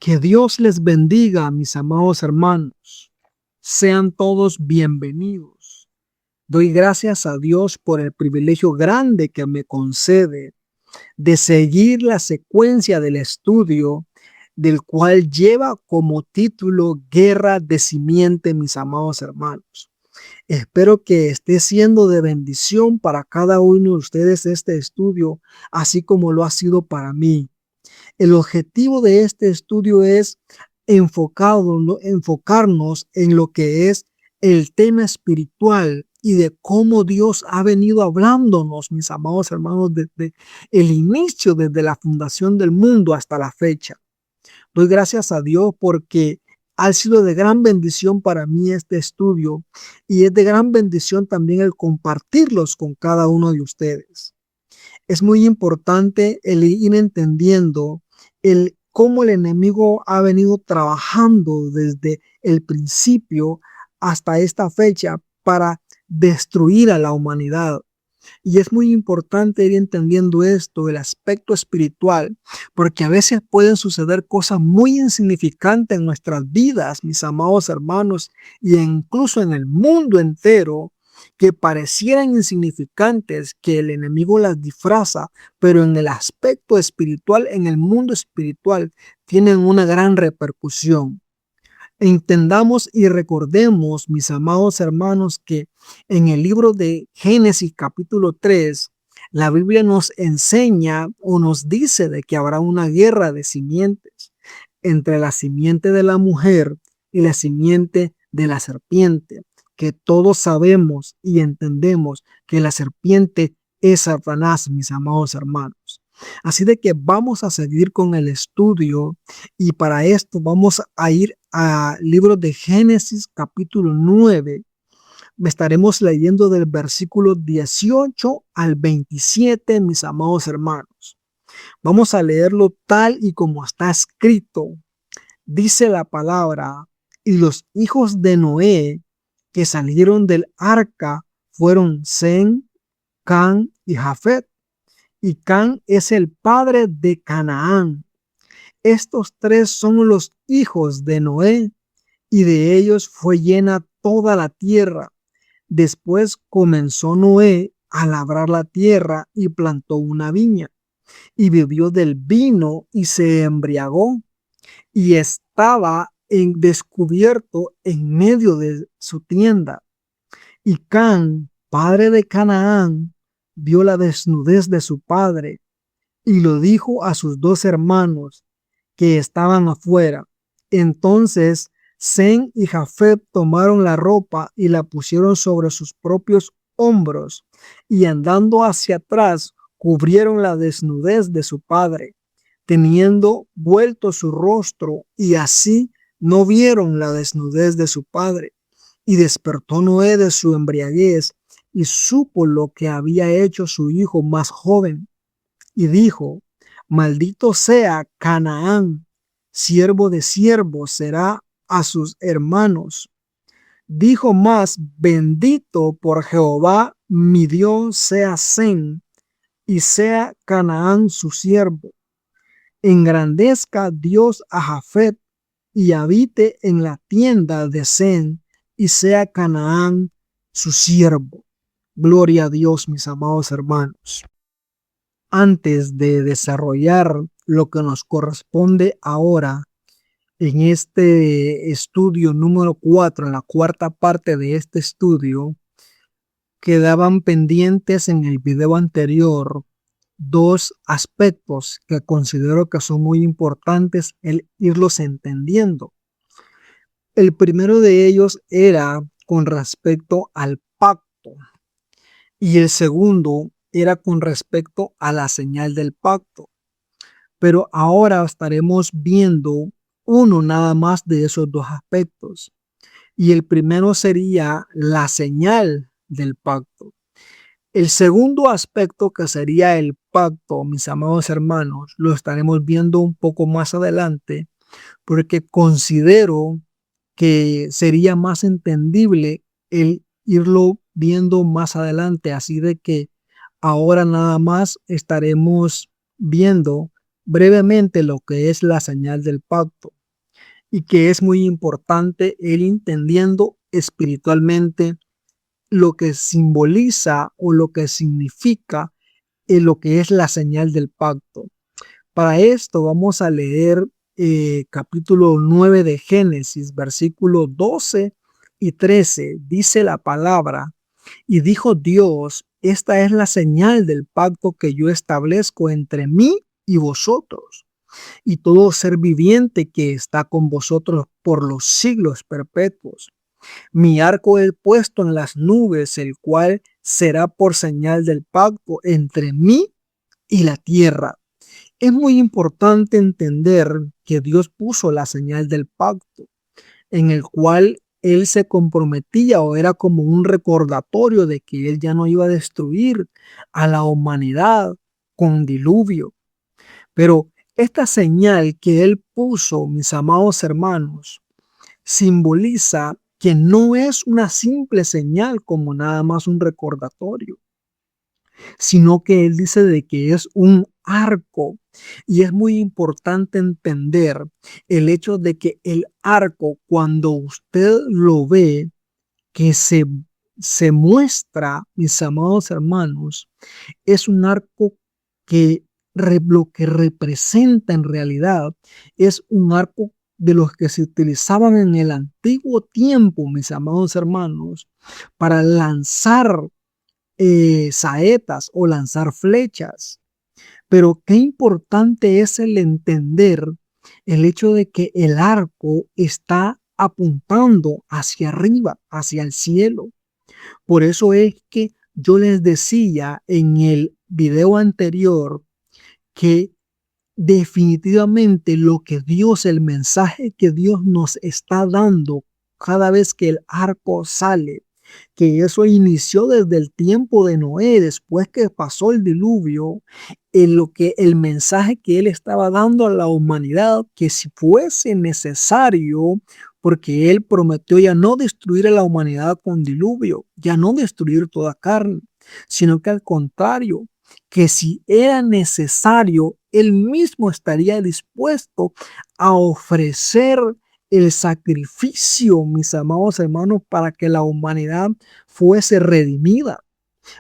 Que Dios les bendiga, mis amados hermanos. Sean todos bienvenidos. Doy gracias a Dios por el privilegio grande que me concede de seguir la secuencia del estudio, del cual lleva como título Guerra de Simiente, mis amados hermanos. Espero que esté siendo de bendición para cada uno de ustedes este estudio, así como lo ha sido para mí. El objetivo de este estudio es enfocarnos en lo que es el tema espiritual y de cómo Dios ha venido hablándonos, mis amados hermanos, desde el inicio, desde la fundación del mundo hasta la fecha. Doy gracias a Dios porque ha sido de gran bendición para mí este estudio y es de gran bendición también el compartirlos con cada uno de ustedes. Es muy importante el ir entendiendo cómo el enemigo ha venido trabajando desde el principio hasta esta fecha para destruir a la humanidad. Y es muy importante ir entendiendo esto, el aspecto espiritual, porque a veces pueden suceder cosas muy insignificantes en nuestras vidas, mis amados hermanos, y incluso en el mundo entero, que parecieran insignificantes, que el enemigo las disfraza, pero en el aspecto espiritual, en el mundo espiritual, tienen una gran repercusión. Entendamos y recordemos, mis amados hermanos, que en el libro de Génesis capítulo 3, la Biblia nos enseña o nos dice de que habrá una guerra de simientes entre la simiente de la mujer y la simiente de la serpiente, que todos sabemos y entendemos que la serpiente es Satanás, mis amados hermanos. Así de que vamos a seguir con el estudio y para esto vamos a ir al libro de Génesis capítulo 9. Estaremos leyendo del versículo 18 al 27, mis amados hermanos. Vamos a leerlo tal y como está escrito. Dice la palabra: y los hijos de Noé que salieron del arca fueron Sem, Can y Jafet. Y Can es el padre de Canaán. Estos tres son los hijos de Noé, y de ellos fue llena toda la tierra. Después comenzó Noé a labrar la tierra y plantó una viña, y bebió del vino y se embriagó, y estaba descubierto en medio de su tienda. Y Can, padre de Canaán, vio la desnudez de su padre, y lo dijo a sus dos hermanos que estaban afuera. Entonces Sem y Jafet tomaron la ropa y la pusieron sobre sus propios hombros, y andando hacia atrás cubrieron la desnudez de su padre, teniendo vuelto su rostro, y así no vieron la desnudez de su padre. Y despertó Noé de su embriaguez y supo lo que había hecho su hijo más joven, y dijo: maldito sea Canaán, siervo de siervos será a sus hermanos. Dijo más: bendito por Jehová mi Dios sea Sem, y sea Canaán su siervo. Engrandezca Dios a Jafet, y habite en la tienda de Sem, y sea Canaán su siervo. Gloria a Dios, mis amados hermanos. Antes de desarrollar lo que nos corresponde ahora en este estudio número 4, en la cuarta parte de este estudio, quedaban pendientes en el video anterior dos aspectos que considero que son muy importantes el irlos entendiendo. El primero de ellos era con respecto al pacto y el segundo era con respecto a la señal del pacto. Pero ahora estaremos viendo uno nada más de esos dos aspectos. Y el primero sería la señal del pacto. El segundo aspecto, que sería el pacto, mis amados hermanos, lo estaremos viendo un poco más adelante, porque considero que sería más entendible el irlo viendo más adelante. Así de que ahora nada más estaremos viendo brevemente lo que es la señal del pacto. y que es muy importante el entendiendo espiritualmente lo que simboliza o lo que significa lo que es la señal del pacto. Para esto vamos a leer capítulo 9 de Génesis, versículos 12 y 13. Dice la palabra: y dijo Dios, esta es la señal del pacto que yo establezco entre mí y vosotros, y todo ser viviente que está con vosotros por los siglos perpetuos. Mi arco he puesto en las nubes, el cual será por señal del pacto entre mí y la tierra. Es muy importante entender que Dios puso la señal del pacto, en el cual Él se comprometía o era como un recordatorio de que Él ya no iba a destruir a la humanidad con diluvio. Pero esta señal que Él puso, mis amados hermanos, simboliza que no es una simple señal como nada más un recordatorio, sino que él dice de que es un arco. Y es muy importante entender el hecho de que el arco, cuando usted lo ve, que se muestra, mis amados hermanos, es un arco que lo que representa en realidad es un arco de los que se utilizaban en el antiguo tiempo, mis amados hermanos, para lanzar saetas o lanzar flechas. Pero qué importante es el entender el hecho de que el arco está apuntando hacia arriba, hacia el cielo. Por eso es que yo les decía en el video anterior que definitivamente lo que Dios, el mensaje que Dios nos está dando cada vez que el arco sale, que eso inició desde el tiempo de Noé, después que pasó el diluvio, en lo que el mensaje que él estaba dando a la humanidad, que si fuese necesario, porque él prometió ya no destruir a la humanidad con diluvio, ya no destruir toda carne, sino que al contrario, que si era necesario, él mismo estaría dispuesto a ofrecer el sacrificio, mis amados hermanos, para que la humanidad fuese redimida.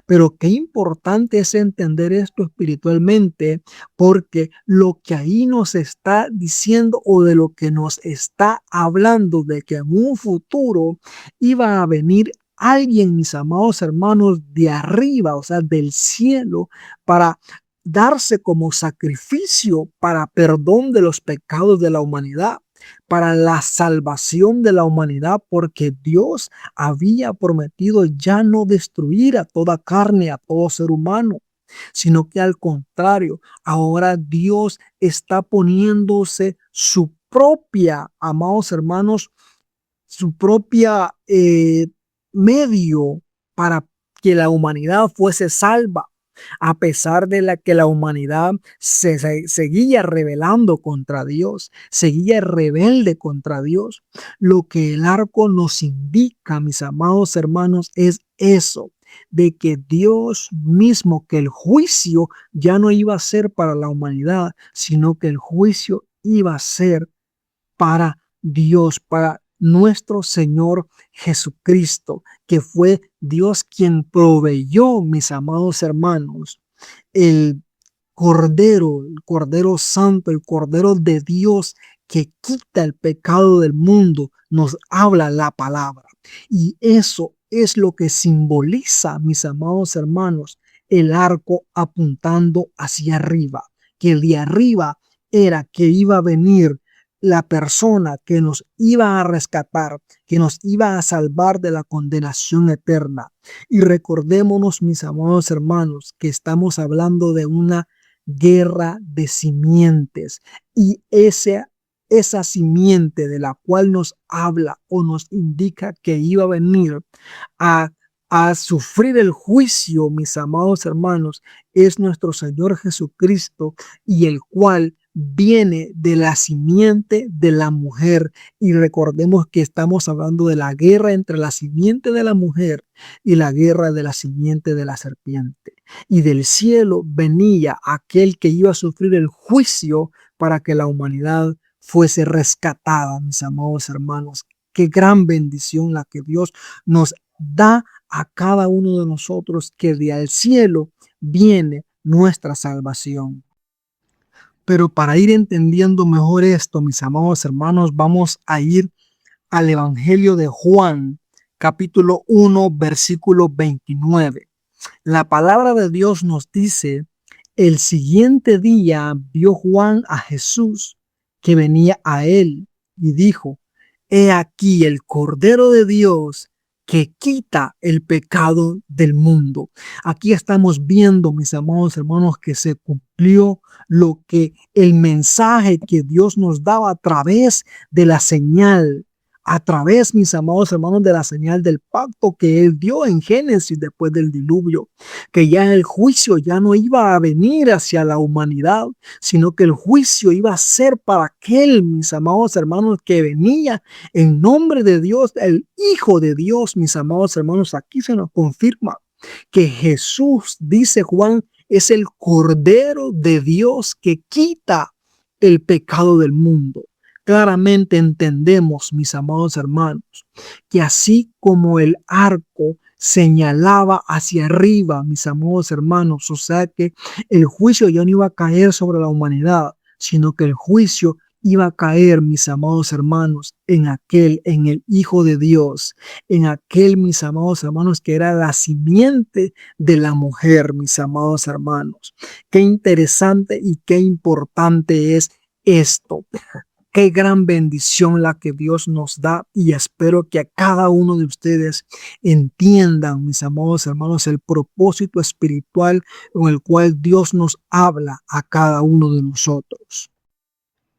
Pero qué importante es entender esto espiritualmente, porque lo que ahí nos está diciendo o de lo que nos está hablando de que en un futuro iba a venir alguien, mis amados hermanos, de arriba, o sea, del cielo, para darse como sacrificio para perdón de los pecados de la humanidad, para la salvación de la humanidad, porque Dios había prometido ya no destruir a toda carne, a todo ser humano, sino que al contrario, ahora Dios está poniéndose su propia, amados hermanos, su propia medio para que la humanidad fuese salva, a pesar de que la humanidad seguía rebelando contra Dios, seguía rebelde contra Dios. Lo que el arco nos indica, mis amados hermanos, es eso, de que Dios mismo, que el juicio ya no iba a ser para la humanidad, sino que el juicio iba a ser para Dios, para nuestro Señor Jesucristo, que fue Dios quien proveyó, mis amados hermanos, el Cordero Santo, el Cordero de Dios que quita el pecado del mundo, nos habla la palabra. Y eso es lo que simboliza, mis amados hermanos, el arco apuntando hacia arriba, que de arriba era que iba a venir la persona que nos iba a rescatar, que nos iba a salvar de la condenación eterna. Y recordémonos, mis amados hermanos, que estamos hablando de una guerra de simientes, y esa simiente de la cual nos habla o nos indica que iba a venir a, a sufrir el juicio, mis amados hermanos, es nuestro Señor Jesucristo, y el cual viene de la simiente de la mujer. Y recordemos que estamos hablando de la guerra entre la simiente de la mujer y la guerra de la simiente de la serpiente. Y del cielo venía aquel que iba a sufrir el juicio para que la humanidad fuese rescatada, mis amados hermanos. Qué gran bendición la que Dios nos da a cada uno de nosotros, que de al cielo viene nuestra salvación. Pero para ir entendiendo mejor esto, mis amados hermanos, vamos a ir al Evangelio de Juan, capítulo 1, versículo 29. La palabra de Dios nos dice: el siguiente día vio Juan a Jesús que venía a él y dijo: he aquí el Cordero de Dios que quita el pecado del mundo. Aquí estamos viendo, mis amados hermanos, que se cumplió lo que el mensaje que Dios nos daba a través de la señal, a través, mis amados hermanos, de la señal del pacto que Él dio en Génesis después del diluvio, que ya el juicio ya no iba a venir hacia la humanidad, sino que el juicio iba a ser para aquel, mis amados hermanos, que venía en nombre de Dios, el Hijo de Dios. Mis amados hermanos, aquí se nos confirma que Jesús, dice Juan, es el Cordero de Dios que quita el pecado del mundo. Claramente entendemos, mis amados hermanos, que así como el arco señalaba hacia arriba, mis amados hermanos, o sea que el juicio ya no iba a caer sobre la humanidad, sino que el juicio iba a caer, mis amados hermanos, en el Hijo de Dios, en aquel, mis amados hermanos, que era la simiente de la mujer, mis amados hermanos. Qué interesante y qué importante es esto. Qué gran bendición la que Dios nos da, y espero que a cada uno de ustedes entiendan, mis amados hermanos, el propósito espiritual con el cual Dios nos habla a cada uno de nosotros.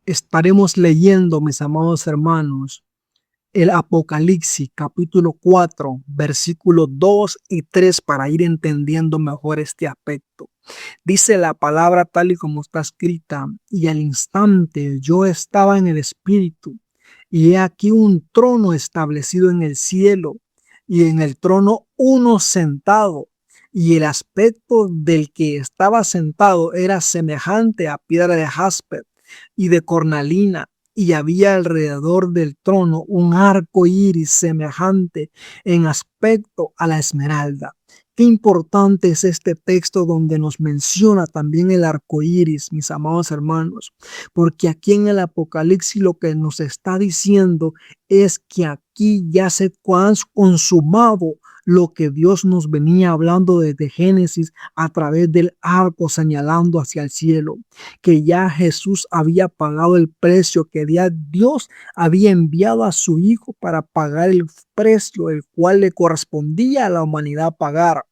Estaremos leyendo, mis amados hermanos, el Apocalipsis capítulo 4, versículos 2 y 3 para ir entendiendo mejor este aspecto. Dice la palabra tal y como está escrita: y al instante yo estaba en el Espíritu, y he aquí un trono establecido en el cielo, y en el trono uno sentado, y el aspecto del que estaba sentado era semejante a piedra de jaspe y de cornalina, y había alrededor del trono un arco iris semejante en aspecto a la esmeralda. Qué importante es este texto donde nos menciona también el arco iris, mis amados hermanos, porque aquí en el Apocalipsis lo que nos está diciendo es que aquí ya se ha consumado lo que Dios nos venía hablando desde Génesis a través del arco señalando hacia el cielo, que ya Jesús había pagado el precio, que ya Dios había enviado a su Hijo para pagar el precio el cual le correspondía a la humanidad pagar.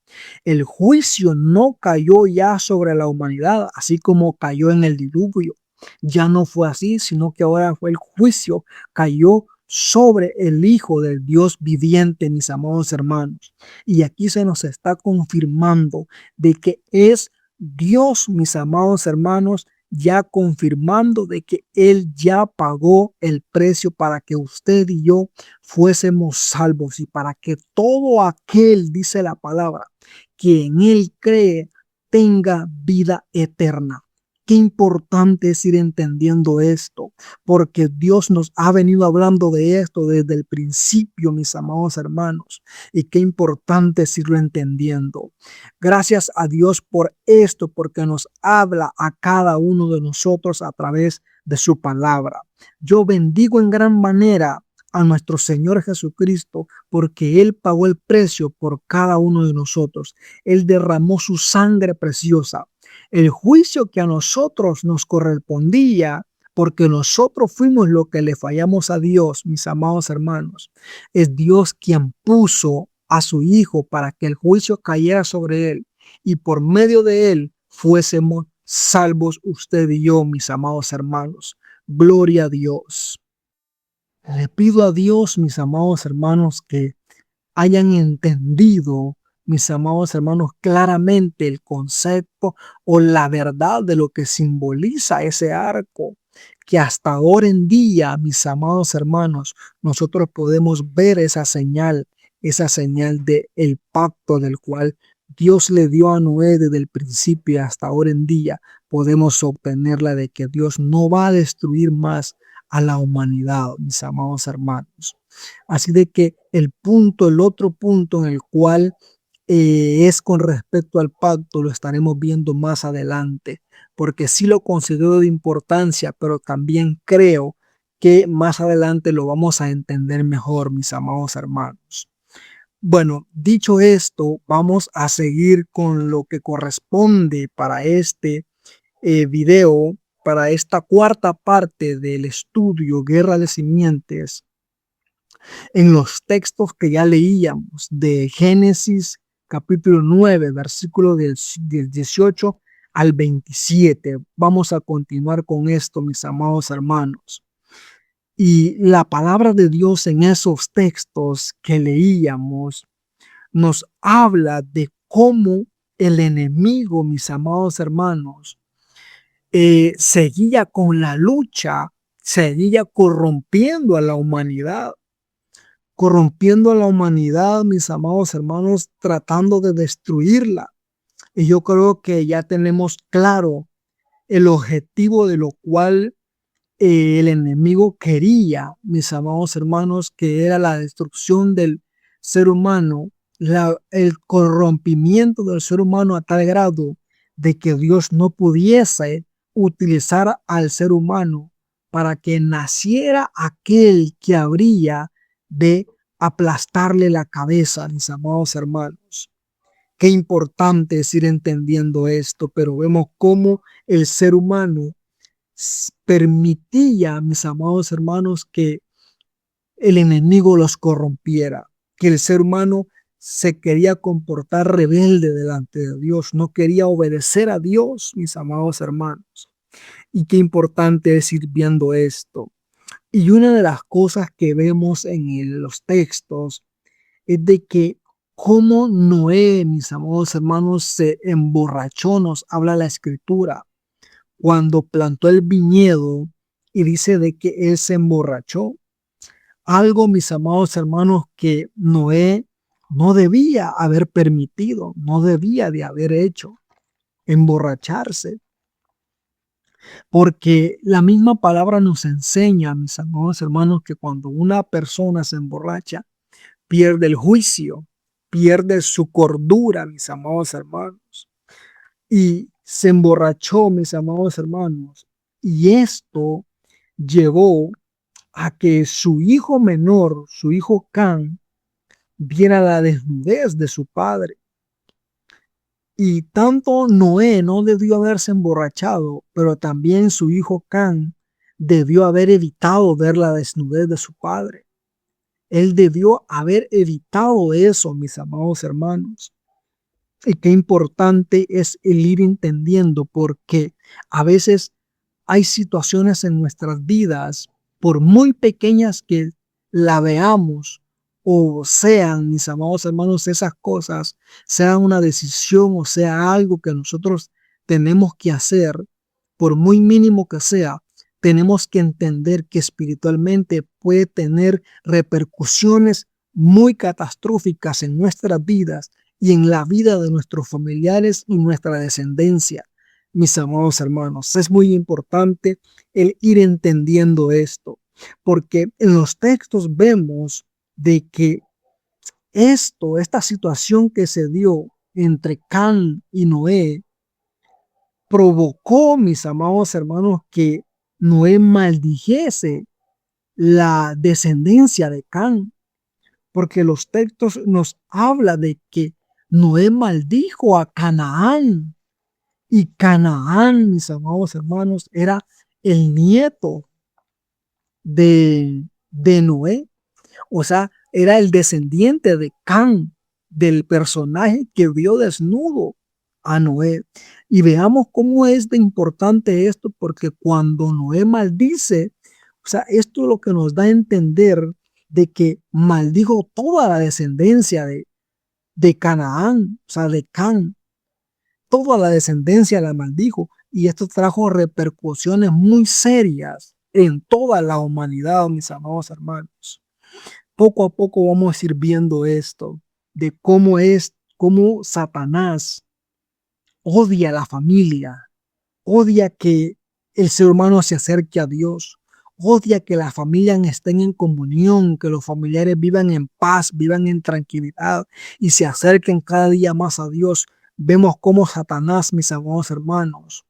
El juicio no cayó ya sobre la humanidad, así como cayó en el diluvio. Ya no fue así, sino que ahora fue el juicio, cayó sobre el Hijo del Dios viviente, mis amados hermanos. Y aquí se nos está confirmando de que es Dios, mis amados hermanos, ya confirmando de que Él ya pagó el precio para que usted y yo fuésemos salvos, y para que todo aquel, dice la palabra, que en Él cree, tenga vida eterna. Qué importante es ir entendiendo esto, porque Dios nos ha venido hablando de esto desde el principio, mis amados hermanos, y qué importante es irlo entendiendo. Gracias a Dios por esto, porque nos habla a cada uno de nosotros a través de su palabra. Yo bendigo en gran manera a nuestro Señor Jesucristo, porque Él pagó el precio por cada uno de nosotros. Él derramó su sangre preciosa. El juicio que a nosotros nos correspondía, porque nosotros fuimos lo que le fallamos a Dios, mis amados hermanos, es Dios quien puso a su Hijo para que el juicio cayera sobre Él, y por medio de Él fuésemos salvos usted y yo, mis amados hermanos. Gloria a Dios. Le pido a Dios, mis amados hermanos, que hayan entendido, mis amados hermanos, claramente el concepto o la verdad de lo que simboliza ese arco, que hasta ahora en día, mis amados hermanos, nosotros podemos ver esa señal de el pacto del cual Dios le dio a Noé desde el principio hasta ahora en día. Podemos obtenerla de que Dios no va a destruir más a la humanidad, mis amados hermanos. Así de que el otro punto en el cual es con respecto al pacto, lo estaremos viendo más adelante, porque sí lo considero de importancia, pero también creo que más adelante lo vamos a entender mejor, mis amados hermanos. Bueno, dicho esto, vamos a seguir con lo que corresponde para este video, para esta cuarta parte del estudio Guerra de Simientes, en los textos que ya leíamos de Génesis capítulo 9, versículo del 18 al 27. Vamos a continuar con esto, mis amados hermanos. Y la palabra de Dios en esos textos que leíamos nos habla de cómo el enemigo, mis amados hermanos, seguía con la lucha, seguía corrompiendo a la humanidad, mis amados hermanos, tratando de destruirla. Y yo creo que ya tenemos claro el objetivo de lo cual el enemigo quería, mis amados hermanos, que era la destrucción del ser humano, el corrompimiento del ser humano a tal grado de que Dios no pudiese utilizar al ser humano para que naciera aquel que habría de aplastarle la cabeza, mis amados hermanos. Qué importante es ir entendiendo esto, pero vemos cómo el ser humano permitía, mis amados hermanos, que el enemigo los corrompiera, que el ser humano se quería comportar rebelde delante de Dios, no quería obedecer a Dios, mis amados hermanos. Y qué importante es ir viendo esto. Y una de las cosas que vemos en los textos es de que como Noé, mis amados hermanos, se emborrachó, nos habla la escritura, cuando plantó el viñedo y dice de que él se emborrachó. Algo, mis amados hermanos, que Noé no debía haber permitido, no debía de haber hecho, emborracharse. Porque la misma palabra nos enseña, mis amados hermanos, que cuando una persona se emborracha, pierde el juicio, pierde su cordura, mis amados hermanos. Y se emborrachó, mis amados hermanos. Y esto llevó a que su hijo menor, su hijo Can, viera la desnudez de su padre. Y tanto Noé no debió haberse emborrachado, pero también su hijo Can debió haber evitado ver la desnudez de su padre. Él debió haber evitado eso, mis amados hermanos. Y qué importante es el ir entendiendo, porque a veces hay situaciones en nuestras vidas, por muy pequeñas que la veamos o sean, mis amados hermanos, esas cosas, sea una decisión o sea algo que nosotros tenemos que hacer, por muy mínimo que sea, tenemos que entender que espiritualmente puede tener repercusiones muy catastróficas en nuestras vidas y en la vida de nuestros familiares y nuestra descendencia. Mis amados hermanos, es muy importante el ir entendiendo esto, porque en los textos vemos de que esta situación que se dio entre Can y Noé, provocó, mis amados hermanos, que Noé maldijese la descendencia de Can, porque los textos nos habla de que Noé maldijo a Canaán, y Canaán, mis amados hermanos, era el nieto de Noé, o sea, era el descendiente de Can, del personaje que vio desnudo a Noé. Y veamos cómo es de importante esto, porque cuando Noé maldice, o sea, esto es lo que nos da a entender de que maldijo toda la descendencia de Canaán, o sea, de Can. Toda la descendencia la maldijo, y esto trajo repercusiones muy serias en toda la humanidad, mis amados hermanos. Poco a poco vamos a ir viendo esto, de cómo Satanás odia a la familia, odia que el ser humano se acerque a Dios, odia que las familias estén en comunión, que los familiares vivan en paz, vivan en tranquilidad y se acerquen cada día más a Dios. Vemos cómo Satanás, mis amados hermanos,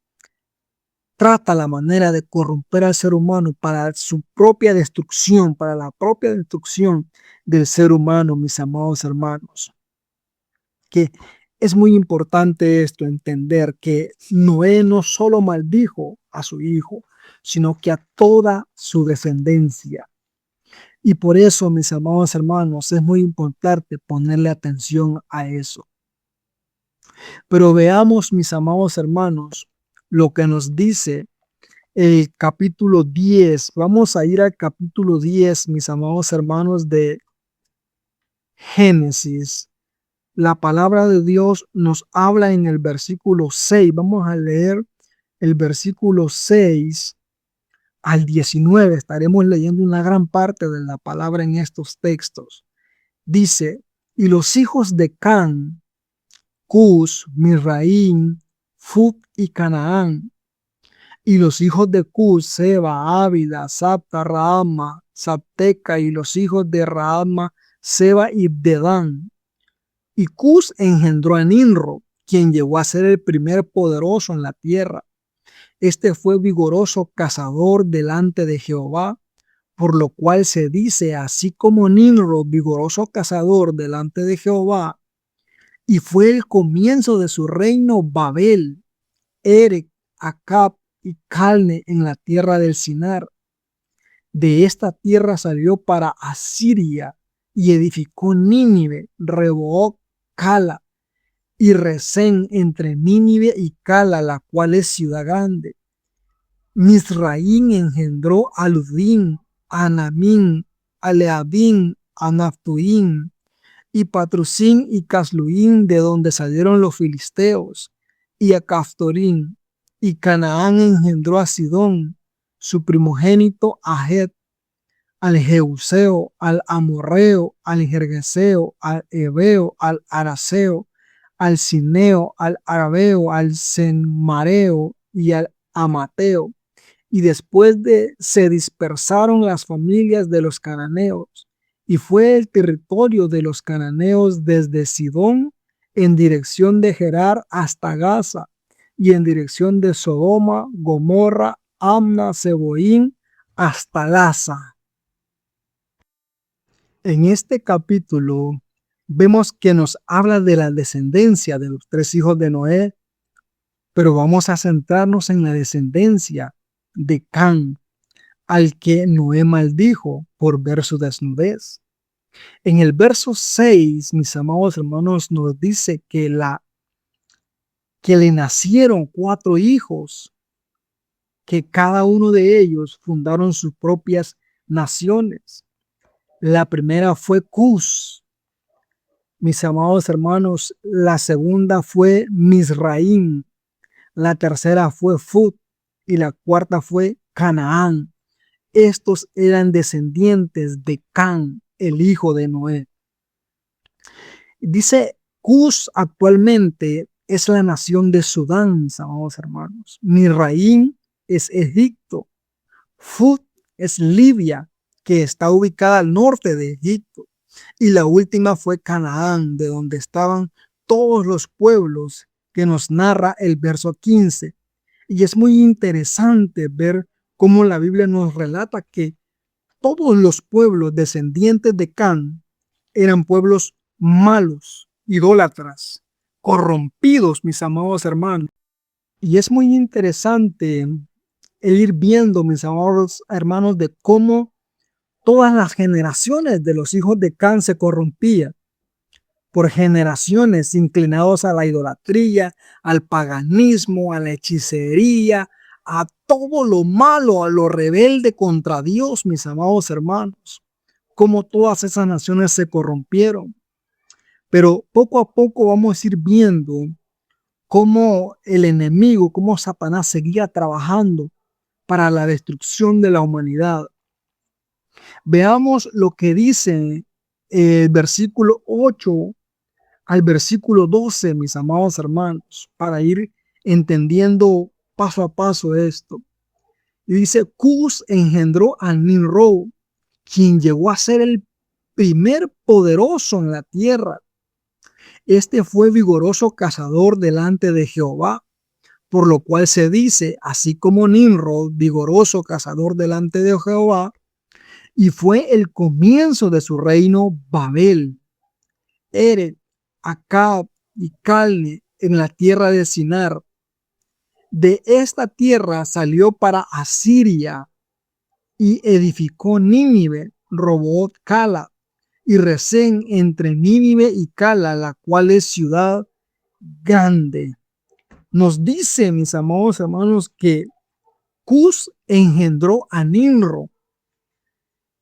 trata la manera de corromper al ser humano para su propia destrucción, para la propia destrucción del ser humano, mis amados hermanos. Que es muy importante esto, entender que Noé no solo maldijo a su hijo, sino que a toda su descendencia. Y por eso, mis amados hermanos, es muy importante ponerle atención a eso. Pero veamos, mis amados hermanos, lo que nos dice el capítulo 10. Vamos a ir al capítulo 10, mis amados hermanos, de Génesis. La palabra de Dios nos habla en el versículo 6. Vamos a leer el versículo 6 al 19. Estaremos leyendo una gran parte de la palabra en estos textos. Dice, y los hijos de Can, Cus, Misraim, Fut y Canaán. Y los hijos de Cus, Seba, Ávila, Sapta, Raama, Sapteca, y los hijos de Raama, Seba y Dedán. Y Cus engendró a Nimrod, quien llegó a ser el primer poderoso en la tierra. Este fue vigoroso cazador delante de Jehová, por lo cual se dice, así como Nimrod, vigoroso cazador delante de Jehová, y fue el comienzo de su reino Babel, Erec, Acab y Calne en la tierra del Sinar. De esta tierra salió para Asiria y edificó Nínive, Reboc, Cala y Resén entre Nínive y Cala, la cual es ciudad grande. Misraín engendró a Ludín, a Anamín, a Leabín, a Naftuín, y Patrusín y Casluín, de donde salieron los filisteos, y a Caftorín. Y Canaán engendró a Sidón, su primogénito, a Het, al Jeuseo, al Amorreo, al Gergeseo, al Ebeo, al Araseo, al Cineo, al Arabeo, al Senmareo y al Amateo. Y después se dispersaron las familias de los cananeos, y fue el territorio de los cananeos desde Sidón en dirección de Gerar hasta Gaza, y en dirección de Sodoma, Gomorra, Amna, Seboín, hasta Gaza. En este capítulo vemos que nos habla de la descendencia de los tres hijos de Noé, pero vamos a centrarnos en la descendencia de Can, al que Noé maldijo por ver su desnudez. En el verso 6, mis amados hermanos, nos dice que le nacieron 4 hijos, que cada uno de ellos fundaron sus propias naciones. La primera fue Cus, mis amados hermanos. La segunda fue Misraim. La tercera fue Fut y la cuarta fue Canaán. Estos eran descendientes de Can, el hijo de Noé. Dice, Cus actualmente es la nación de Sudán, amados hermanos. Misraim es Egipto. Fut es Libia, que está ubicada al norte de Egipto. Y la última fue Canaán, de donde estaban todos los pueblos que nos narra el verso 15. Y es muy interesante ver cómo la Biblia nos relata que todos los pueblos descendientes de Can eran pueblos malos, idólatras, corrompidos, mis amados hermanos. Y es muy interesante el ir viendo, mis amados hermanos, de cómo todas las generaciones de los hijos de Can se corrompían por generaciones, inclinados a la idolatría, al paganismo, a la hechicería, a todo lo malo, a lo rebelde contra Dios, mis amados hermanos. Cómo todas esas naciones se corrompieron. Pero poco a poco vamos a ir viendo cómo el enemigo, cómo Satanás seguía trabajando para la destrucción de la humanidad. Veamos lo que dice el versículo 8 al versículo 12, mis amados hermanos, para ir entendiendo paso a paso esto. Y dice, Cus engendró a Nimrod, quien llegó a ser el primer poderoso en la tierra. Este fue vigoroso cazador delante de Jehová, por lo cual se dice, así como Nimrod, vigoroso cazador delante de Jehová, y fue el comienzo de su reino Babel. Ere, Acab y Calne en la tierra de Sinar. De esta tierra salió para Asiria y edificó Nínive, Robot, Cala y Resén entre Nínive y Cala, la cual es ciudad grande. Nos dice, mis amados hermanos, que Cus engendró a Nimrod.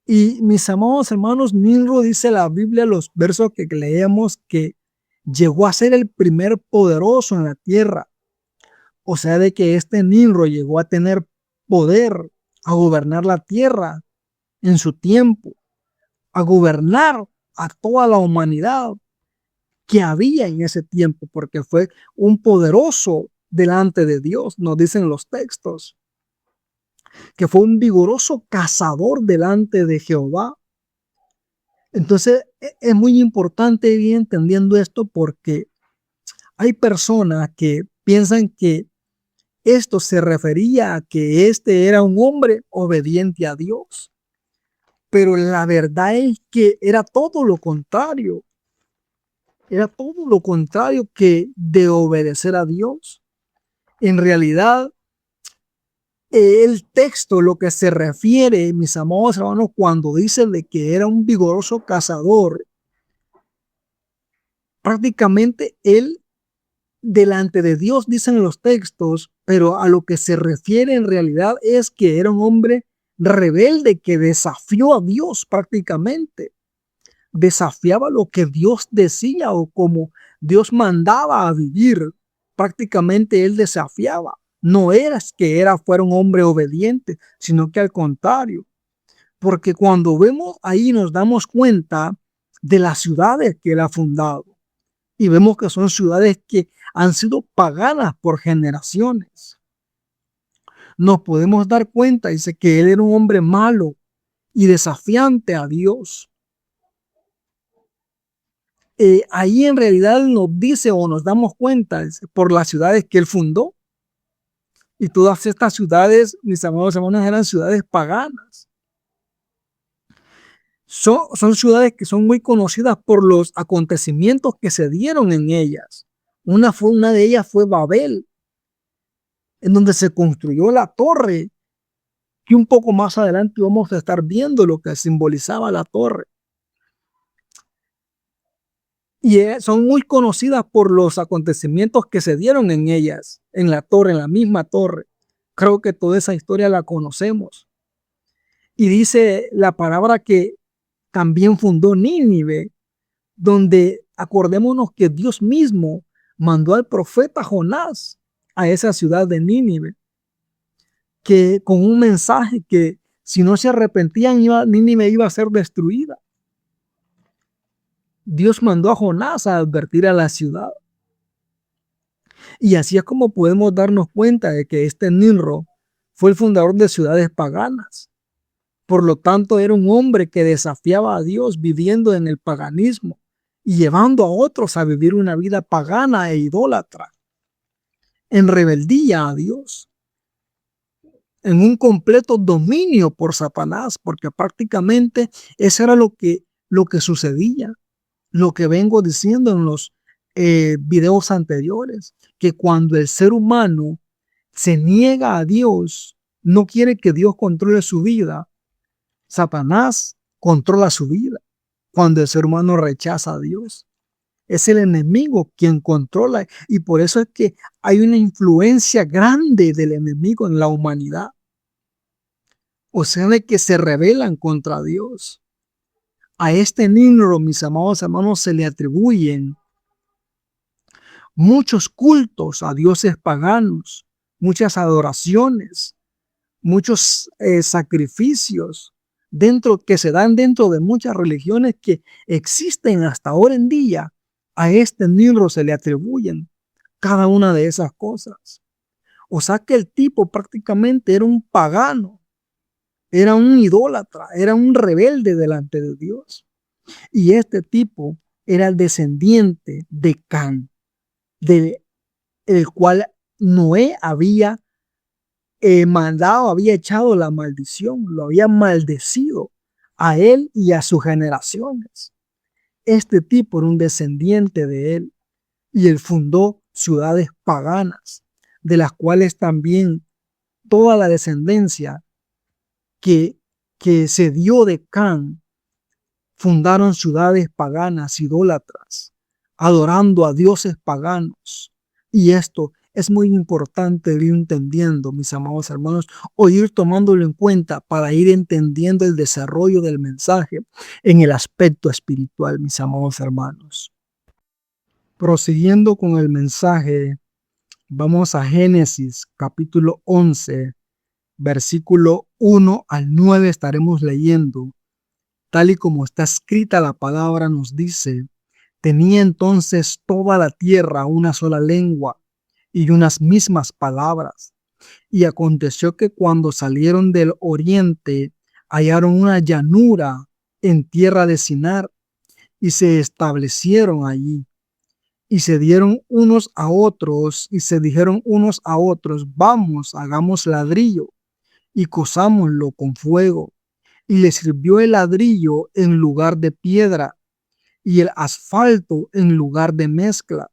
Y mis amados hermanos, Nimrod dice la Biblia, los versos que leemos, que llegó a ser el primer poderoso en la tierra. O sea, de que este Nimrod llegó a tener poder, a gobernar la tierra en su tiempo, a gobernar a toda la humanidad que había en ese tiempo, porque fue un poderoso delante de Dios, nos dicen los textos, que fue un vigoroso cazador delante de Jehová. Entonces es muy importante ir entendiendo esto, porque hay personas que piensan que esto se refería a que este era un hombre obediente a Dios, pero la verdad es que era todo lo contrario. Era todo lo contrario que de obedecer a Dios. En realidad, el texto, lo que se refiere, mis amados hermanos, cuando dice de que era un vigoroso cazador, prácticamente él delante de Dios, dicen los textos, pero a lo que se refiere en realidad es que era un hombre rebelde que desafió a Dios prácticamente. Desafiaba lo que Dios decía o como Dios mandaba a vivir. Prácticamente él desafiaba. No era que fuera un hombre obediente, sino que al contrario. Porque cuando vemos ahí nos damos cuenta de las ciudades que él ha fundado. Y vemos que son ciudades que han sido paganas por generaciones. Nos podemos dar cuenta, dice que él era un hombre malo y desafiante a Dios. Ahí en realidad nos dice o nos damos cuenta por las ciudades que él fundó. Y todas estas ciudades, mis amados hermanos, eran ciudades paganas. Son ciudades que son muy conocidas por los acontecimientos que se dieron en ellas. Una de ellas fue Babel, en donde se construyó la torre, que un poco más adelante vamos a estar viendo lo que simbolizaba la torre. Y son muy conocidas por los acontecimientos que se dieron en ellas, en la torre, en la misma torre. Creo que toda esa historia la conocemos. Y dice la palabra que también fundó Nínive, donde acordémonos que Dios mismo mandó al profeta Jonás a esa ciudad de Nínive, que con un mensaje que si no se arrepentían, Nínive iba a ser destruida. Dios mandó a Jonás a advertir a la ciudad. Y así es como podemos darnos cuenta de que este Nimrod fue el fundador de ciudades paganas. Por lo tanto, era un hombre que desafiaba a Dios viviendo en el paganismo y llevando a otros a vivir una vida pagana e idólatra, en rebeldía a Dios, en un completo dominio por Satanás, porque prácticamente eso era lo que sucedía. Lo que vengo diciendo en los videos anteriores, que cuando el ser humano se niega a Dios, no quiere que Dios controle su vida, Satanás controla su vida. Cuando el ser humano rechaza a Dios, es el enemigo quien controla, y por eso es que hay una influencia grande del enemigo en la humanidad. O sea, de que se rebelan contra Dios. A este Nimrod, mis amados hermanos, se le atribuyen muchos cultos a dioses paganos, muchas adoraciones, muchos sacrificios que se dan dentro de muchas religiones que existen hasta ahora en día. A este Nimrod se le atribuyen cada una de esas cosas. O sea que el tipo prácticamente era un pagano, era un idólatra, era un rebelde delante de Dios. Y este tipo era el descendiente de Can, del cual Noé había mandado, había echado la maldición, lo había maldecido a él y a sus generaciones. Este tipo era un descendiente de él y él fundó ciudades paganas, de las cuales también toda la descendencia que, que se dio de Can fundaron ciudades paganas, idólatras, adorando a dioses paganos. Y esto es muy importante ir entendiendo, mis amados hermanos, o ir tomándolo en cuenta para ir entendiendo el desarrollo del mensaje en el aspecto espiritual, mis amados hermanos. Prosiguiendo con el mensaje, vamos a Génesis capítulo 11, versículo 1 al 9 estaremos leyendo. Tal y como está escrita la palabra nos dice, tenía entonces toda la tierra una sola lengua y unas mismas palabras. Y aconteció que cuando salieron del oriente, hallaron una llanura en tierra de Sinar y se establecieron allí. Y se dieron unos a otros y se dijeron unos a otros, vamos, hagamos ladrillo y cosámoslo con fuego. Y le sirvió el ladrillo en lugar de piedra y el asfalto en lugar de mezcla.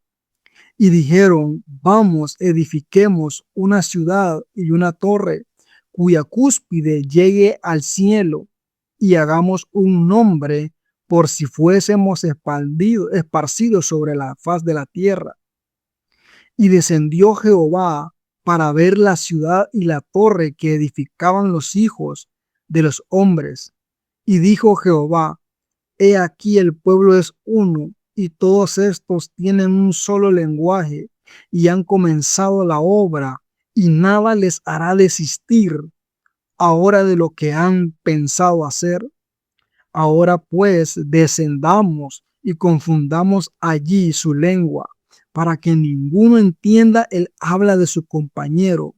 Y dijeron, vamos, edifiquemos una ciudad y una torre cuya cúspide llegue al cielo y hagamos un nombre por si fuésemos esparcidos sobre la faz de la tierra. Y descendió Jehová para ver la ciudad y la torre que edificaban los hijos de los hombres. Y dijo Jehová, he aquí el pueblo es uno, y todos estos tienen un solo lenguaje, y han comenzado la obra, y nada les hará desistir ahora de lo que han pensado hacer. Ahora pues descendamos y confundamos allí su lengua, para que ninguno entienda el habla de su compañero.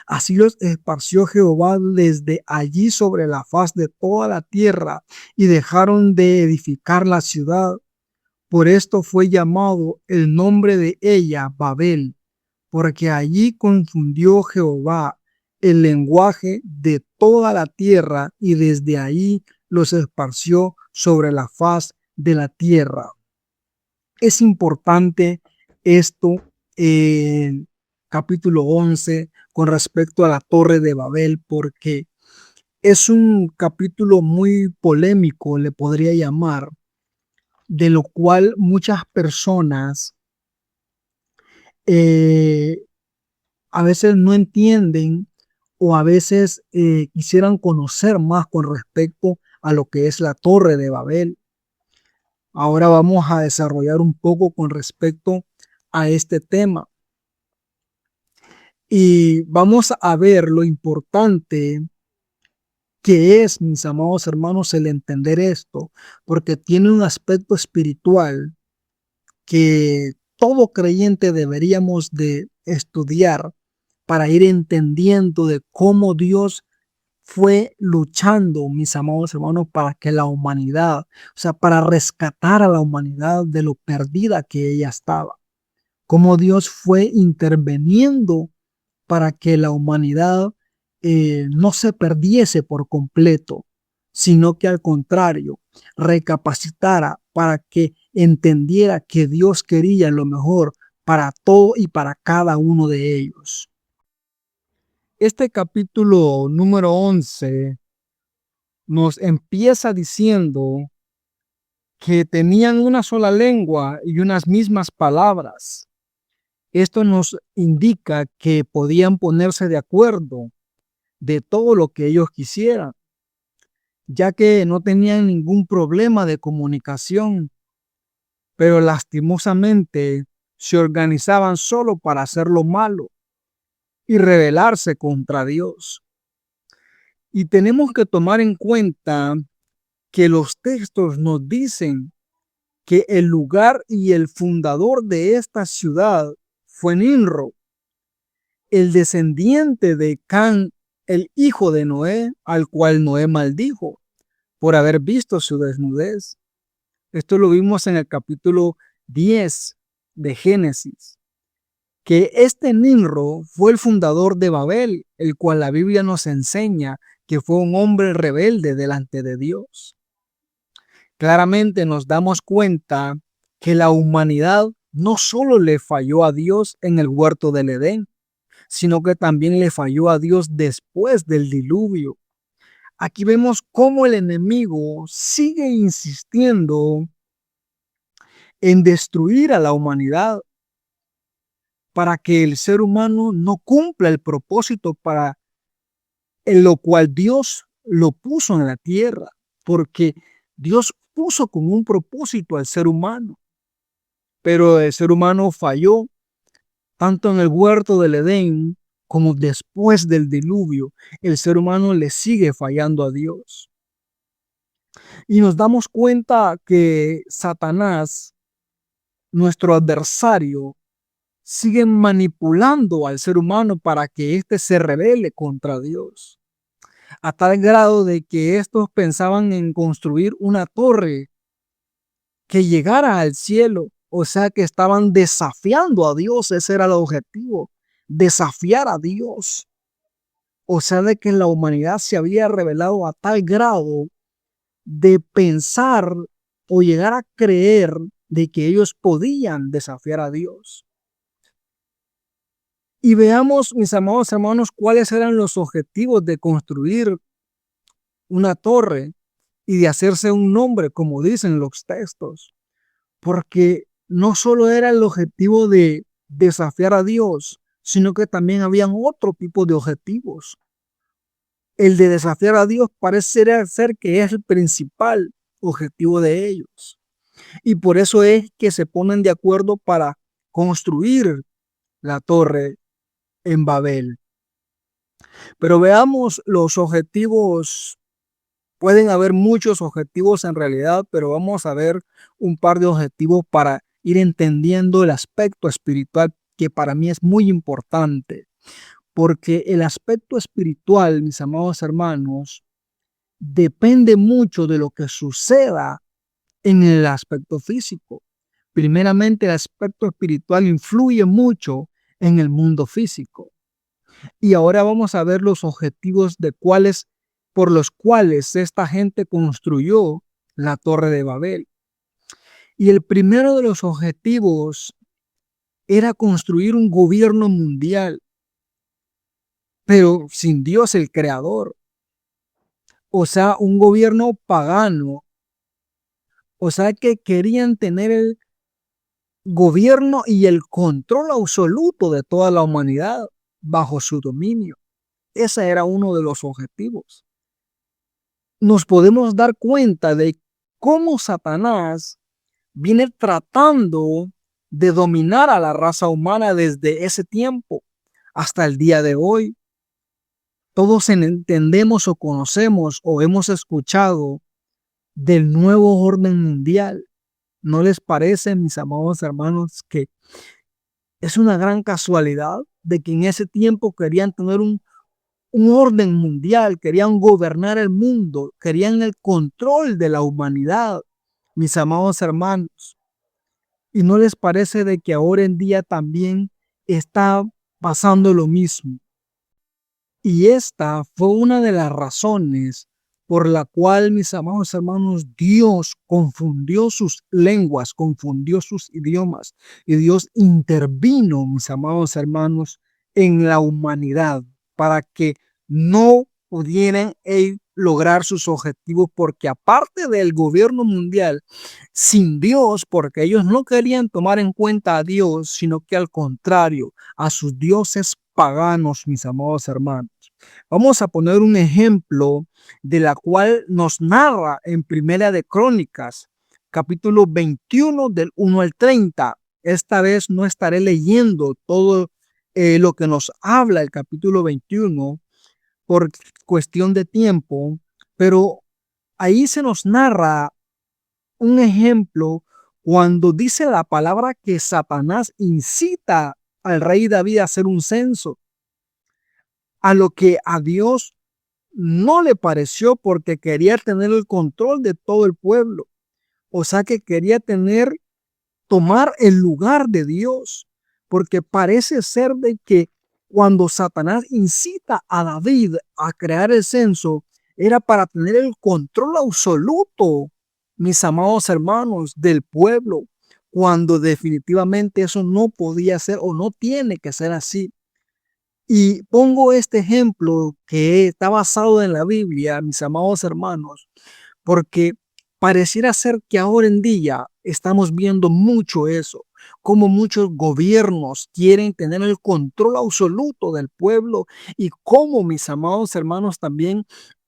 Así los esparció Jehová desde allí sobre la faz de toda la tierra, y dejaron de edificar la ciudad. Por esto fue llamado el nombre de ella Babel, porque allí confundió Jehová el lenguaje de toda la tierra, y desde ahí los esparció sobre la faz de la tierra. Es importante esto en capítulo 11 con respecto a la Torre de Babel, porque es un capítulo muy polémico, le podría llamar, de lo cual muchas personas eh, a veces no entienden o a veces quisieran conocer más con respecto a lo que es la Torre de Babel. Ahora vamos a desarrollar un poco con respecto a este tema y vamos a ver lo importante que es, mis amados hermanos, el entender esto, porque tiene un aspecto espiritual que todo creyente deberíamos de estudiar para ir entendiendo de cómo Dios fue luchando, mis amados hermanos, para que la humanidad, o sea, para rescatar a la humanidad de lo perdida que ella estaba. Cómo Dios fue interviniendo para que la humanidad no se perdiese por completo, sino que al contrario, recapacitara para que entendiera que Dios quería lo mejor para todo y para cada uno de ellos. Este capítulo número 11 nos empieza diciendo que tenían una sola lengua y unas mismas palabras. Esto nos indica que podían ponerse de acuerdo de todo lo que ellos quisieran, ya que no tenían ningún problema de comunicación, pero lastimosamente se organizaban solo para hacer lo malo y rebelarse contra Dios. Y tenemos que tomar en cuenta que los textos nos dicen que el lugar y el fundador de esta ciudad fue Nimrod. el descendiente de Can, el hijo de Noé, al cual Noé maldijo por haber visto su desnudez. Esto lo vimos en el capítulo 10 de Génesis, que este Nimrod fue el fundador de Babel, el cual la Biblia nos enseña que fue un hombre rebelde delante de Dios. Claramente nos damos cuenta que la humanidad no solo le falló a Dios en el huerto del Edén, sino que también le falló a Dios después del diluvio. Aquí vemos cómo el enemigo sigue insistiendo en destruir a la humanidad para que el ser humano no cumpla el propósito para en lo cual Dios lo puso en la tierra, porque Dios puso con un propósito al ser humano, pero el ser humano falló tanto en el huerto del Edén como después del diluvio. El ser humano le sigue fallando a Dios. Y nos damos cuenta que Satanás, nuestro adversario, sigue manipulando al ser humano para que éste se rebele contra Dios, a tal grado de que estos pensaban en construir una torre que llegara al cielo, o sea que estaban desafiando a Dios, ese era el objetivo, desafiar a Dios, o sea de que la humanidad se había revelado a tal grado de pensar o llegar a creer de que ellos podían desafiar a Dios. Y veamos, mis amados hermanos, cuáles eran los objetivos de construir una torre y de hacerse un nombre, como dicen los textos. Porque no solo era el objetivo de desafiar a Dios, sino que también habían otro tipo de objetivos. El de desafiar a Dios parece ser que es el principal objetivo de ellos. Y por eso es que se ponen de acuerdo para construir la torre en Babel. Pero veamos los objetivos. Pueden haber muchos objetivos en realidad, pero vamos a ver un par de objetivos para ir entendiendo el aspecto espiritual que para mí es muy importante. Porque el aspecto espiritual, mis amados hermanos, depende mucho de lo que suceda en el aspecto físico. Primeramente, el aspecto espiritual influye mucho en el mundo físico. Y ahora vamos a ver los objetivos de por los cuales esta gente construyó la Torre de Babel. Y el primero de los objetivos era construir un gobierno mundial, pero sin Dios el creador. O sea, un gobierno pagano. O sea, que querían tener el gobierno y el control absoluto de toda la humanidad bajo su dominio. Ese era uno de los objetivos. Nos podemos dar cuenta de cómo Satanás viene tratando de dominar a la raza humana desde ese tiempo hasta el día de hoy. Todos entendemos o conocemos o hemos escuchado del nuevo orden mundial. ¿No les parece, mis amados hermanos, que es una gran casualidad de que en ese tiempo querían tener un orden mundial, querían gobernar el mundo, querían el control de la humanidad, mis amados hermanos? ¿Y no les parece de que ahora en día también está pasando lo mismo? Y esta fue una de las razones por la cual, mis amados hermanos, Dios confundió sus lenguas, confundió sus idiomas, y Dios intervino, mis amados hermanos, en la humanidad para que no pudieran lograr sus objetivos, porque aparte del gobierno mundial, sin Dios, porque ellos no querían tomar en cuenta a Dios, sino que al contrario, a sus dioses paganos, mis amados hermanos. Vamos a poner un ejemplo de la cual nos narra en Primera de Crónicas, capítulo 21 del 1 al 30. Esta vez no estaré leyendo todo lo que nos habla el capítulo 21 por cuestión de tiempo, pero ahí se nos narra un ejemplo cuando dice la palabra que Satanás incita al rey David a hacer un censo. a lo que a Dios no le pareció porque quería tener el control de todo el pueblo. O sea que quería tomar el lugar de Dios, porque parece ser de que cuando Satanás incita a David a crear el censo, era para tener el control absoluto, mis amados hermanos, del pueblo, cuando definitivamente eso no podía ser o no tiene que ser así. Y pongo este ejemplo que está basado en la Biblia, mis amados hermanos, porque pareciera ser que ahora en día estamos viendo mucho eso, como muchos gobiernos quieren tener el control absoluto del pueblo y como, mis amados hermanos, también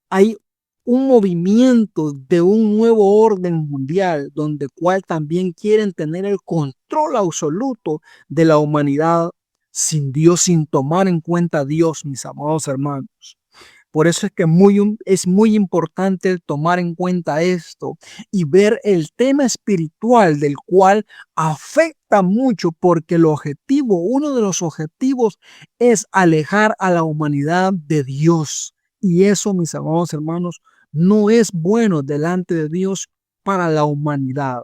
hay un movimiento de un nuevo orden mundial donde cual también quieren tener el control absoluto de la humanidad sin Dios, sin tomar en cuenta a Dios, mis amados hermanos. Por eso es que es muy importante tomar en cuenta esto y ver el tema espiritual del cual afecta mucho porque uno de los objetivos es alejar a la humanidad de Dios. Y eso, mis amados hermanos, no es bueno delante de Dios para la humanidad.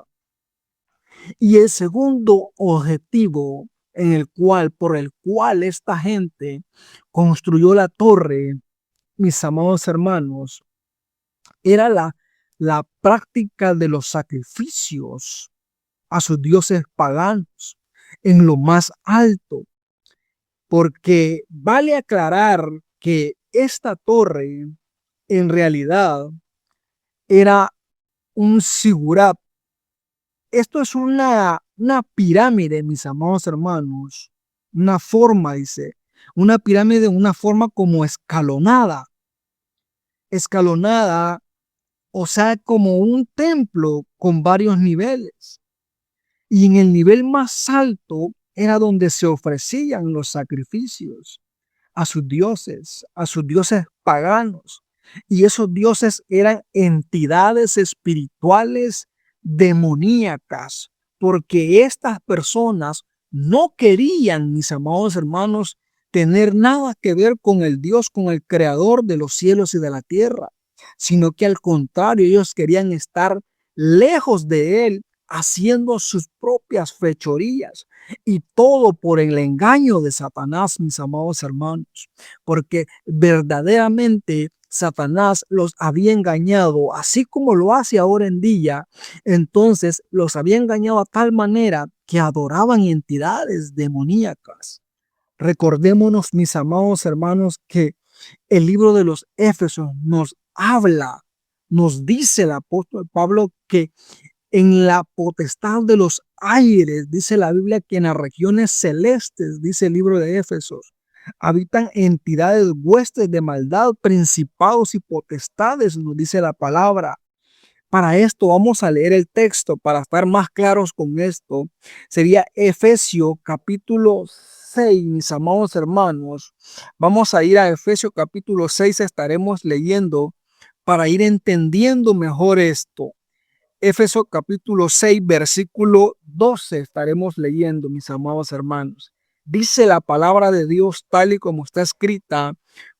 Y el segundo objetivo por el cual esta gente construyó la torre, mis amados hermanos, era la práctica de los sacrificios a sus dioses paganos en lo más alto, porque vale aclarar que esta torre en realidad era un sigurat. Esto es una pirámide, mis amados hermanos, una forma, dice, una pirámide, una forma como escalonada, o sea, como un templo con varios niveles. Y en el nivel más alto era donde se ofrecían los sacrificios a sus dioses paganos. Y esos dioses eran entidades espirituales demoníacas, porque estas personas no querían, mis amados hermanos, tener nada que ver con el Dios, con el creador de los cielos y de la tierra, sino que al contrario, ellos querían estar lejos de él, haciendo sus propias fechorías. Y todo por el engaño de Satanás, mis amados hermanos, porque verdaderamente Satanás los había engañado, así como lo hace ahora en día. Entonces los había engañado a tal manera que adoraban entidades demoníacas. Recordémonos, mis amados hermanos, que el libro de los Éfesos nos habla, nos dice el apóstol Pablo que en la potestad de los aires, dice la Biblia que en las regiones celestes, dice el libro de Éfesos, habitan entidades, huestes de maldad, principados y potestades, nos dice la palabra. Para esto vamos a leer el texto, para estar más claros con esto. Sería Efesios capítulo 6, mis amados hermanos. Vamos a ir a Efesios capítulo 6, estaremos leyendo para ir entendiendo mejor esto. Éfeso capítulo 6, versículo 12 estaremos leyendo, mis amados hermanos. Dice la palabra de Dios tal y como está escrita,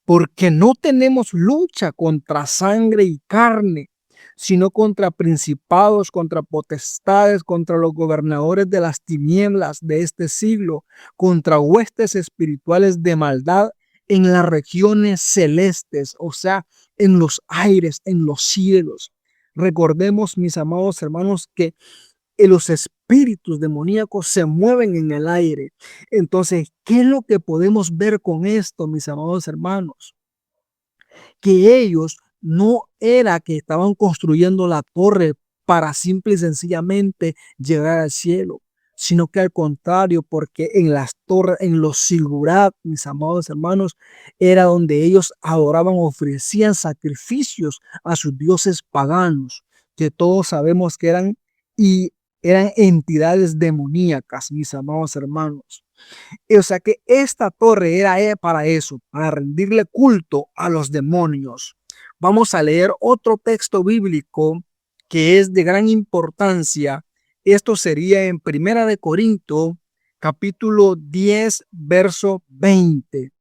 porque no tenemos lucha contra sangre y carne, sino contra principados, contra potestades, contra los gobernadores de las tinieblas de este siglo, contra huestes espirituales de maldad en las regiones celestes, o sea, en los aires, en los cielos. Recordemos, mis amados hermanos, que los espíritus demoníacos se mueven en el aire. Entonces, ¿qué es lo que podemos ver con esto, mis amados hermanos? Que ellos no era que estaban construyendo la torre para simple y sencillamente llegar al cielo, sino que al contrario, porque en las torres, en los sigurat, mis amados hermanos, era donde ellos adoraban, ofrecían sacrificios a sus dioses paganos, que todos sabemos que eran entidades demoníacas, mis amados hermanos. O sea que esta torre era para eso, para rendirle culto a los demonios. Vamos a leer otro texto bíblico que es de gran importancia. Esto sería en Primera de Corintios, capítulo 10, verso 20.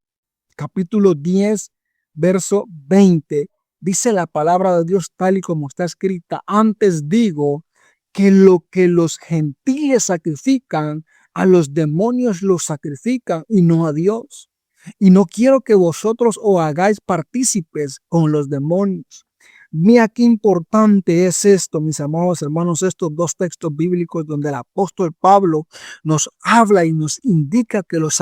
capítulo 10, verso 20, dice la palabra de Dios tal y como está escrita: antes digo que lo que los gentiles sacrifican, a los demonios los sacrifican y no a Dios. Y no quiero que vosotros os hagáis partícipes con los demonios. Mira qué importante es esto, mis amados hermanos, estos dos textos bíblicos donde el apóstol Pablo nos habla y nos indica que los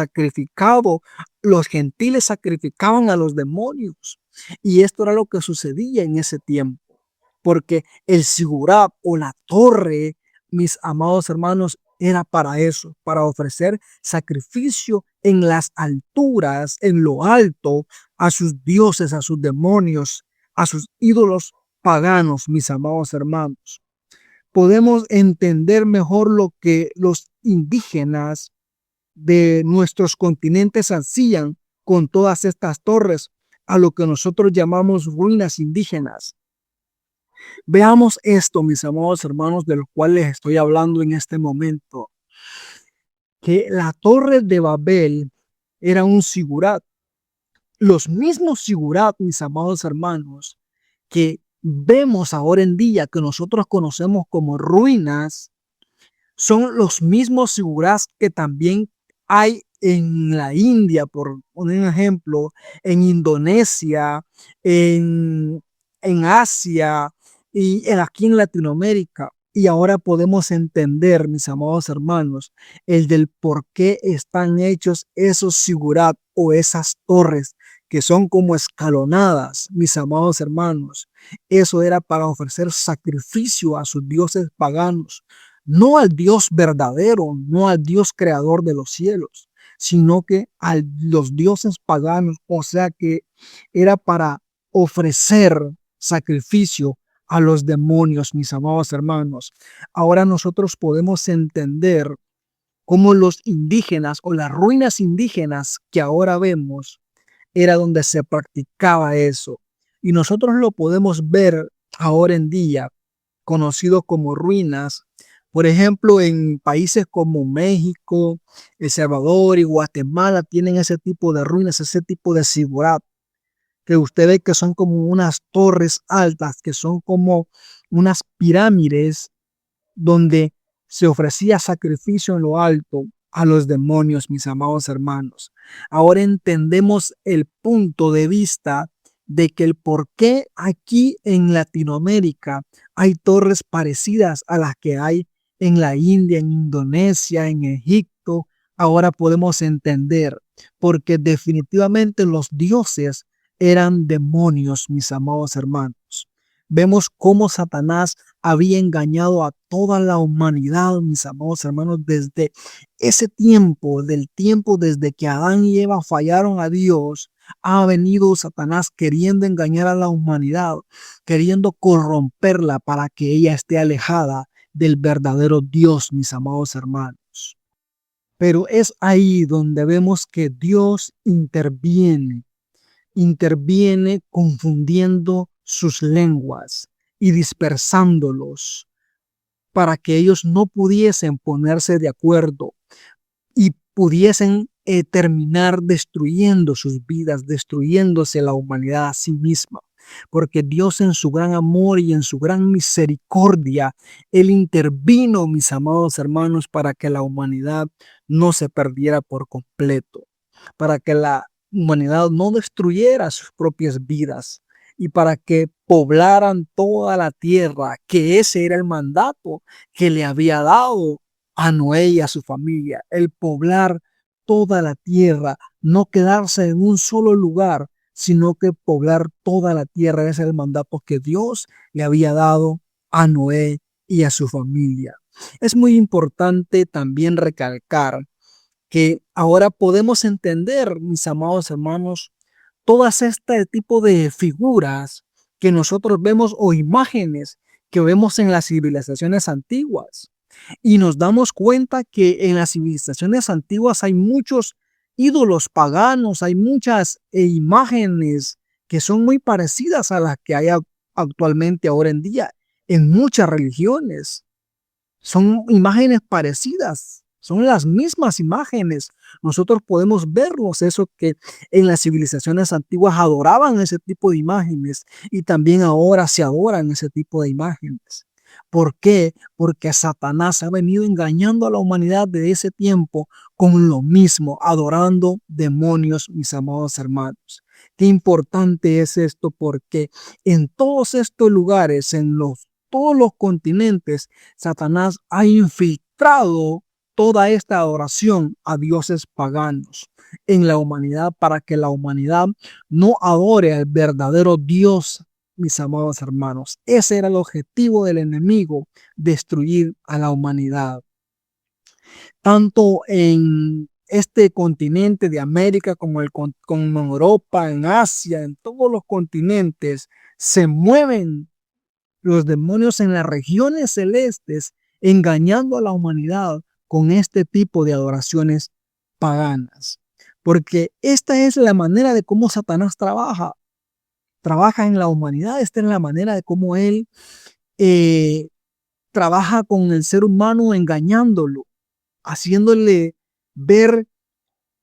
gentiles sacrificaban a los demonios. Y esto era lo que sucedía en ese tiempo, porque el sigurat o la torre, mis amados hermanos, era para eso, para ofrecer sacrificio en las alturas, en lo alto, a sus dioses, a sus demonios, a sus ídolos paganos, mis amados hermanos. Podemos entender mejor lo que los indígenas de nuestros continentes hacían con todas estas torres, a lo que nosotros llamamos ruinas indígenas. Veamos esto, mis amados hermanos, de los cuales estoy hablando en este momento, que la torre de Babel era un sigurat. Los mismos sigurat, mis amados hermanos, que vemos ahora en día, que nosotros conocemos como ruinas, son los mismos sigurats que también hay en la India, por poner un ejemplo, en Indonesia, en Asia y aquí en Latinoamérica. Y ahora podemos entender, mis amados hermanos, el del por qué están hechos esos sigurat o esas torres que son como escalonadas, mis amados hermanos. Eso era para ofrecer sacrificio a sus dioses paganos, no al Dios verdadero, no al Dios creador de los cielos, sino que a los dioses paganos. O sea que era para ofrecer sacrificio a los demonios, mis amados hermanos. Ahora nosotros podemos entender cómo los indígenas o las ruinas indígenas que ahora vemos era donde se practicaba eso. Y nosotros lo podemos ver ahora en día, conocido como ruinas, por ejemplo, en países como México, El Salvador y Guatemala tienen ese tipo de ruinas, ese tipo de sigurat, que usted ve que son como unas torres altas, que son como unas pirámides donde se ofrecía sacrificio en lo alto a los demonios, mis amados hermanos. Ahora entendemos el punto de vista de que el por qué aquí en Latinoamérica hay torres parecidas a las que hay en la India, en Indonesia, en Egipto. Ahora podemos entender, porque definitivamente los dioses eran demonios, mis amados hermanos. Vemos cómo Satanás había engañado a toda la humanidad, mis amados hermanos, desde ese tiempo, del tiempo desde que Adán y Eva fallaron a Dios. Ha venido Satanás queriendo engañar a la humanidad, queriendo corromperla para que ella esté alejada del verdadero Dios, mis amados hermanos. Pero es ahí donde vemos que Dios interviene confundiendo sus lenguas y dispersándolos para que ellos no pudiesen ponerse de acuerdo y pudiesen terminar destruyendo sus vidas, destruyéndose la humanidad a sí misma. Porque Dios en su gran amor y en su gran misericordia, Él intervino, mis amados hermanos, para que la humanidad no se perdiera por completo, para que la humanidad no destruyera sus propias vidas y para que poblaran toda la tierra, que ese era el mandato que le había dado a Noé y a su familia, el poblar toda la tierra, no quedarse en un solo lugar, sino que poblar toda la tierra. Ese es el mandato que Dios le había dado a Noé y a su familia. Es muy importante también recalcar que ahora podemos entender, mis amados hermanos, todas este tipo de figuras que nosotros vemos o imágenes que vemos en las civilizaciones antiguas. Y nos damos cuenta que en las civilizaciones antiguas hay muchos ídolos paganos, hay muchas imágenes que son muy parecidas a las que hay actualmente ahora en día en muchas religiones. Son imágenes parecidas, son las mismas imágenes, Nosotros podemos verlos, eso que en las civilizaciones antiguas adoraban ese tipo de imágenes y también ahora se adoran ese tipo de imágenes. ¿Por qué? Porque Satanás ha venido engañando a la humanidad de ese tiempo con lo mismo, adorando demonios, mis amados hermanos. Qué importante es esto porque en todos estos lugares, todos los continentes, Satanás ha infiltrado toda esta adoración a dioses paganos en la humanidad para que la humanidad no adore al verdadero Dios, mis amados hermanos. Ese era el objetivo del enemigo, destruir a la humanidad. Tanto en este continente de América como en Europa, en Asia, en todos los continentes, se mueven los demonios en las regiones celestes, engañando a la humanidad con este tipo de adoraciones paganas. Porque esta es la manera de cómo Satanás trabaja. Trabaja en la humanidad, esta es la manera de cómo él trabaja con el ser humano engañándolo, haciéndole ver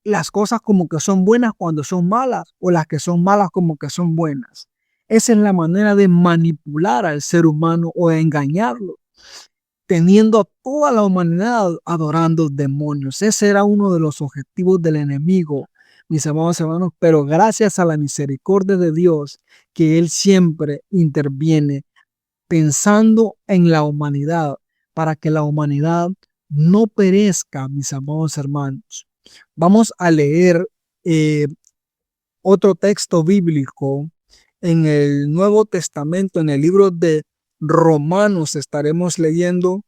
las cosas como que son buenas cuando son malas o las que son malas como que son buenas. Esa es la manera de manipular al ser humano o de engañarlo, teniendo a toda la humanidad adorando demonios. Ese era uno de los objetivos del enemigo, mis amados hermanos, pero gracias a la misericordia de Dios, que Él siempre interviene pensando en la humanidad, para que la humanidad no perezca, mis amados hermanos. Vamos a leer otro texto bíblico en el Nuevo Testamento, en el libro de Romanos. Estaremos leyendo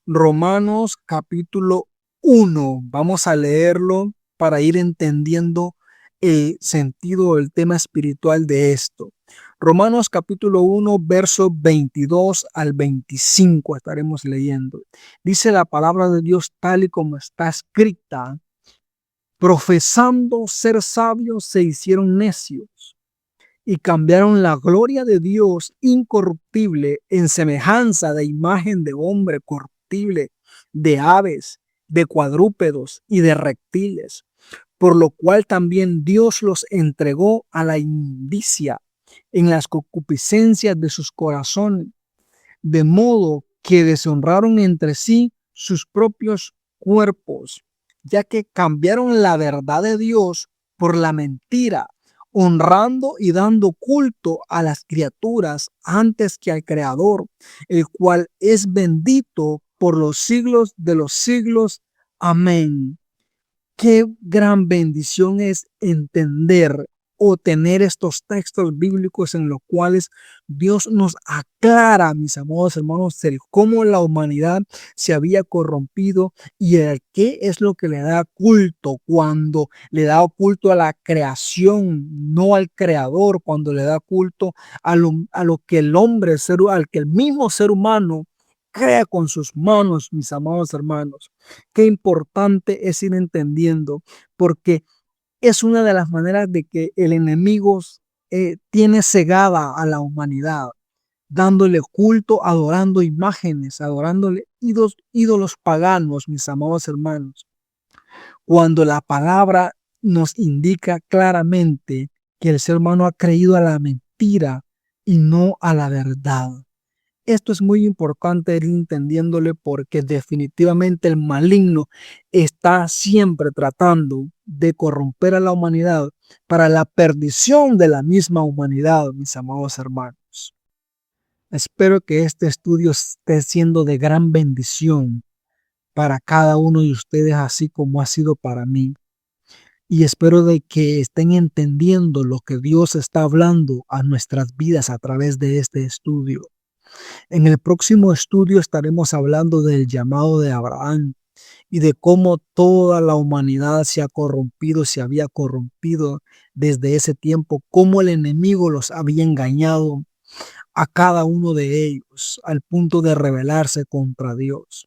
Romanos capítulo 1. Vamos a leerlo para ir entendiendo el sentido, el tema espiritual de esto. Romanos capítulo 1, versos 22 al 25 estaremos leyendo. Dice la palabra de Dios tal y como está escrita: profesando ser sabios se hicieron necios y cambiaron la gloria de Dios incorruptible en semejanza de imagen de hombre corruptible, de aves, de cuadrúpedos y de reptiles, por lo cual también Dios los entregó a la inmundicia en las concupiscencias de sus corazones, de modo que deshonraron entre sí sus propios cuerpos, ya que cambiaron la verdad de Dios por la mentira, honrando y dando culto a las criaturas antes que al Creador, el cual es bendito por los siglos de los siglos. Amén. Qué gran bendición es entender o tener estos textos bíblicos en los cuales Dios nos aclara, mis amados hermanos, el cómo la humanidad se había corrompido y el qué es lo que le da culto cuando le da culto a la creación, no al creador, cuando le da culto a lo que el hombre, al que el mismo ser humano crea con sus manos, mis amados hermanos. Qué importante es ir entendiendo, porque es una de las maneras de que el enemigo tiene cegada a la humanidad, dándole culto, adorando imágenes, adorándole ídolos paganos, mis amados hermanos, cuando la palabra nos indica claramente que el ser humano ha creído a la mentira y no a la verdad. Esto es muy importante ir entendiéndole porque definitivamente el maligno está siempre tratando de corromper a la humanidad para la perdición de la misma humanidad, mis amados hermanos. Espero que este estudio esté siendo de gran bendición para cada uno de ustedes, así como ha sido para mí. Y espero de que estén entendiendo lo que Dios está hablando a nuestras vidas a través de este estudio. En el próximo estudio estaremos hablando del llamado de Abraham y de cómo toda la humanidad se había corrompido desde ese tiempo, cómo el enemigo los había engañado a cada uno de ellos al punto de rebelarse contra Dios.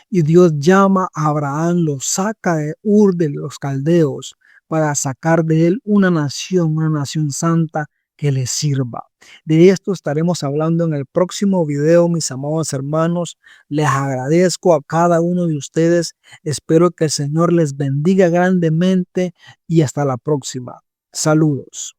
Y Dios llama a Abraham, lo saca de Ur de los Caldeos para sacar de él una nación santa que les sirva. De esto estaremos hablando en el próximo video, mis amados hermanos. Les agradezco a cada uno de ustedes. Espero que el Señor les bendiga grandemente y hasta la próxima. Saludos.